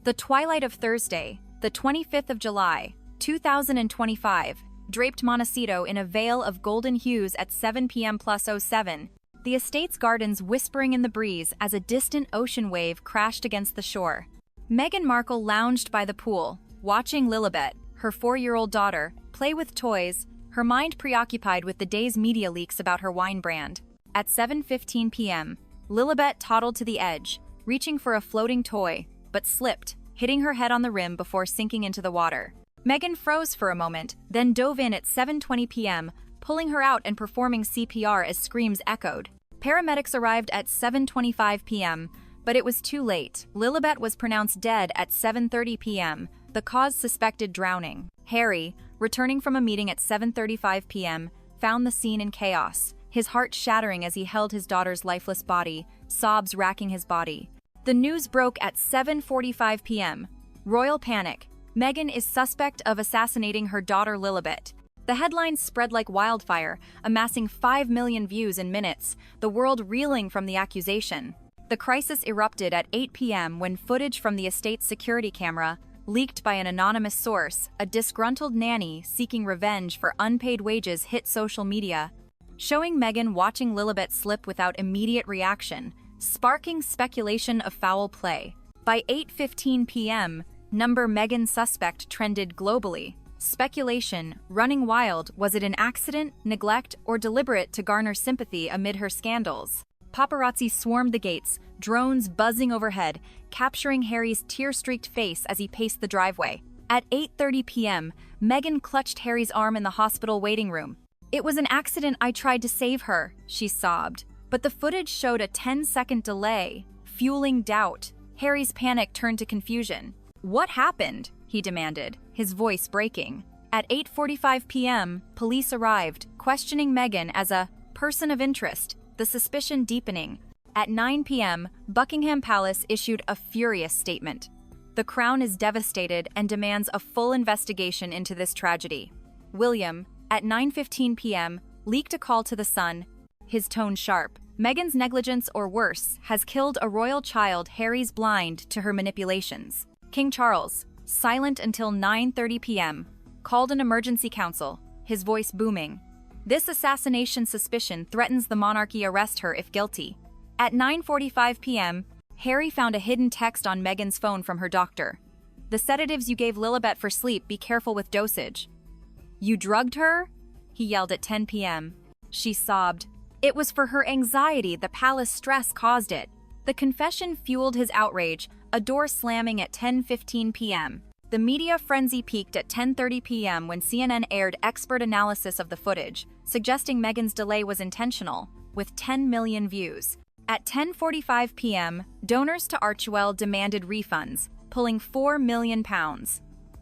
The twilight of Thursday, the 25th of July, 2025, draped Montecito in a veil of golden hues at 7 p.m. plus 07, the estate's gardens whispering in the breeze as a distant ocean wave crashed against the shore. Meghan Markle lounged by the pool, watching Lilibet, her 4-year-old daughter, play with toys, her mind preoccupied with the day's media leaks about her wine brand. At 7:15 p.m., Lilibet toddled to the edge, reaching for a floating toy, but slipped, hitting her head on the rim before sinking into the water. Meghan froze for a moment, then dove in at 7:20 p.m., pulling her out and performing CPR as screams echoed. Paramedics arrived at 7:25 p.m., but it was too late. Lilibet was pronounced dead at 7:30 p.m., the cause suspected drowning. Harry, returning from a meeting at 7:35 p.m., found the scene in chaos, his heart shattering as he held his daughter's lifeless body, sobs racking his body. The news broke at 7:45 p.m. Royal panic. Meghan is suspect of assassinating her daughter Lilibet. The headlines spread like wildfire, amassing 5 million views in minutes, the world reeling from the accusation. The crisis erupted at 8 p.m. when footage from the estate's security camera, leaked by an anonymous source, a disgruntled nanny seeking revenge for unpaid wages, hit social media, showing Meghan watching Lilibet slip without immediate reaction, sparking speculation of foul play. By 8:15 p.m., number Meghan suspect trended globally. Speculation, running wild, was it an accident, neglect, or deliberate to garner sympathy amid her scandals? Paparazzi swarmed the gates, drones buzzing overhead, capturing Harry's tear-streaked face as he paced the driveway. At 8:30 p.m., Meghan clutched Harry's arm in the hospital waiting room. "It was an accident, I tried to save her," she sobbed. But the footage showed a 10-second delay, fueling doubt. Harry's panic turned to confusion. "What happened?" he demanded, his voice breaking. At 8:45 p.m., police arrived, questioning Meghan as a person of interest, the suspicion deepening. At 9 p.m., Buckingham Palace issued a furious statement. "The Crown is devastated and demands a full investigation into this tragedy." William, at 9:15 p.m., leaked a call to the Sun, his tone sharp. "Meghan's negligence or worse has killed a royal child. Harry's blind to her manipulations." King Charles, silent until 9:30 p.m., called an emergency council, his voice booming. "This assassination suspicion threatens the monarchy. Arrest her if guilty." At 9:45 p.m., Harry found a hidden text on Meghan's phone from her doctor. "The sedatives you gave Lilibet for sleep, be careful with dosage." "You drugged her?" he yelled at 10 p.m. She sobbed. It was for her anxiety, the palace stress caused it. The confession fueled his outrage, a door slamming at 10:15 p.m. The media frenzy peaked at 10:30 p.m. when CNN aired expert analysis of the footage, suggesting Meghan's delay was intentional, with 10 million views. At 10:45 p.m., donors to Archewell demanded refunds, pulling £4 million.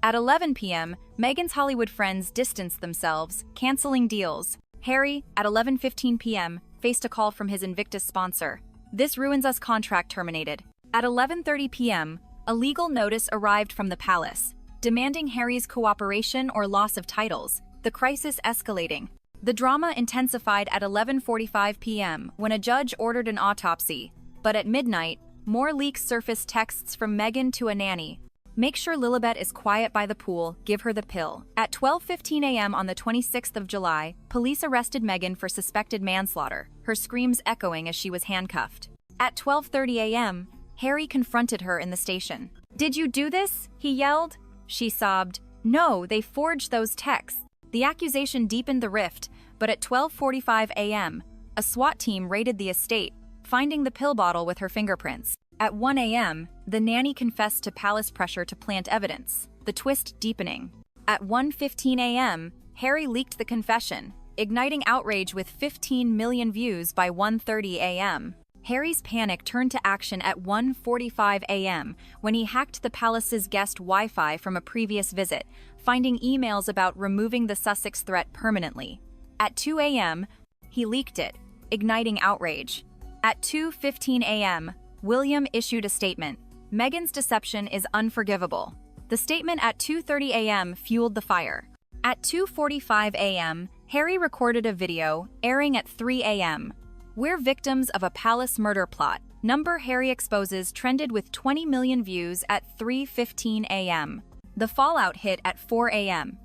At 11 p.m., Meghan's Hollywood friends distanced themselves, canceling deals. Harry, at 11:15 p.m., faced a call from his Invictus sponsor. "This ruins us," contract terminated. At 11:30 p.m., a legal notice arrived from the palace, demanding Harry's cooperation or loss of titles, the crisis escalating. The drama intensified at 11:45 p.m. when a judge ordered an autopsy, but at midnight, more leaks surfaced, texts from Meghan to a nanny. "Make sure Lilibet is quiet by the pool, give her the pill." At 12:15 a.m. on the 26th of July, police arrested Meghan for suspected manslaughter, her screams echoing as she was handcuffed. At 12:30 a.m., Harry confronted her in the station. "Did you do this?" he yelled. She sobbed. "No, they forged those texts." The accusation deepened the rift, but at 12:45 a.m., a SWAT team raided the estate, finding the pill bottle with her fingerprints. At 1 a.m., the nanny confessed to palace pressure to plant evidence, the twist deepening. At 1:15 a.m., Harry leaked the confession, igniting outrage with 15 million views by 1:30 a.m. Harry's panic turned to action at 1:45 a.m. when he hacked the palace's guest Wi-Fi from a previous visit, finding emails about removing the Sussex threat permanently. At 2 a.m., he leaked it, igniting outrage. At 2:15 a.m., William issued a statement. "Meghan's deception is unforgivable." The statement at 2:30 a.m. fueled the fire. At 2:45 a.m., Harry recorded a video, airing at 3 a.m. "We're victims of a palace murder plot. Number Harry exposes trended with 20 million views at 3:15 a.m. The fallout hit at 4 a.m.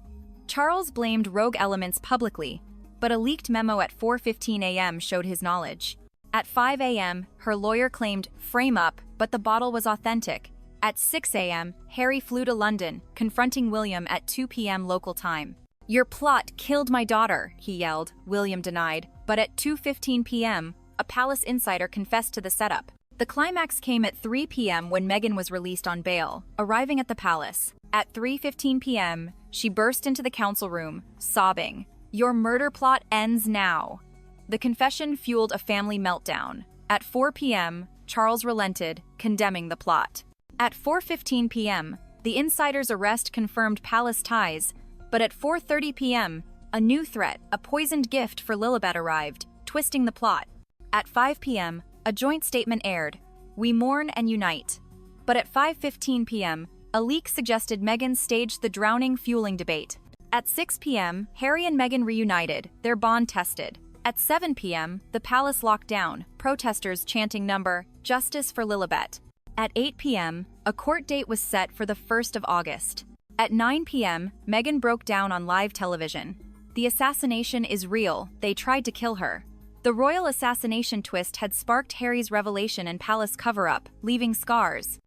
Charles blamed rogue elements publicly, but a leaked memo at 4:15 a.m. showed his knowledge. At 5 a.m., her lawyer claimed frame up, but the bottle was authentic. At 6 a.m., Harry flew to London, confronting William at 2 p.m. local time. "Your plot killed my daughter," he yelled. William denied, but at 2:15 p.m., a palace insider confessed to the setup. The climax came at 3 p.m. when Meghan was released on bail, arriving at the palace. At 3:15 p.m., she burst into the council room, sobbing, "Your murder plot ends now." The confession fueled a family meltdown. At 4 p.m., Charles relented, condemning the plot. At 4:15 p.m., the insider's arrest confirmed palace ties, but at 4:30 p.m., a new threat, a poisoned gift for Lilibet arrived, twisting the plot. At 5 p.m., a joint statement aired, "We mourn and unite." But at 5:15 p.m., a leak suggested Meghan staged the drowning fueling debate. At 6 p.m., Harry and Meghan reunited, their bond tested. At 7 p.m., the palace locked down, protesters chanting number, "Justice for Lilibet." At 8 p.m., a court date was set for the 1st of August. At 9 p.m., Meghan broke down on live television. "The assassination is real, they tried to kill her." The royal assassination twist had sparked Harry's revelation and palace cover-up, leaving scars.